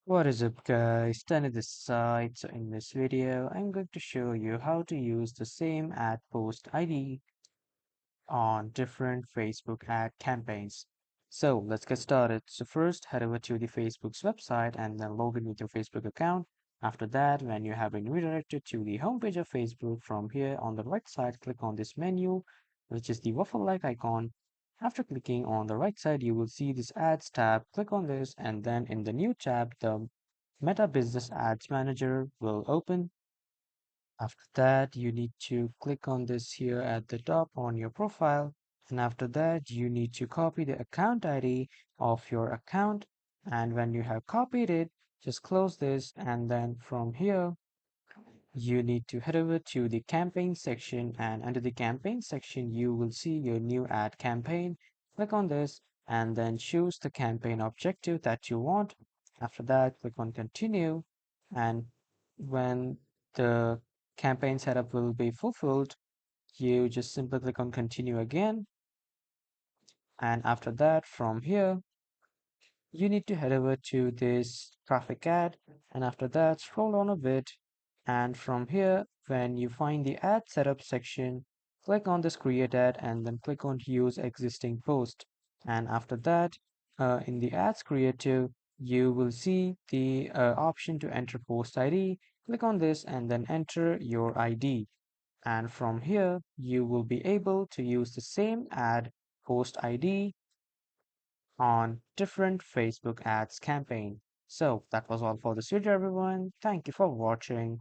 What is up guys, Danny this side. So in this video, I'm going to show you how to use the same ad post ID on different Facebook ad campaigns. So let's get started. So first head over to the Facebook's website and then log in with your Facebook account. After that, when you have been redirected to the homepage of Facebook, from here on the right side, click on this menu, which is the waffle-like icon. After clicking on the right side, you will see this ads tab. Click on this and then in the new tab, the Meta Business Ads Manager will open. After that, you need to click on this here at the top on your profile. And after that, you need to copy the account ID of your account. And when you have copied it, just close this. And then from here, you need to head over to the campaign section. And under the campaign section, you will see your new ad campaign. Click on this and then choose the campaign objective that you want. After that, click on continue. And when the campaign setup will be fulfilled, you just simply click on continue again. And after that, from here, you need to head over to this traffic ad. And after that, scroll on a bit. And from here, when you find the ad setup section, click on this create ad and then click on use existing post. And after that, in the ads creative, you will see the option to enter post ID. Click on this and then enter your ID. And from here, you will be able to use the same ad post ID on different Facebook ads campaign. So that was all for this video, everyone. Thank you for watching.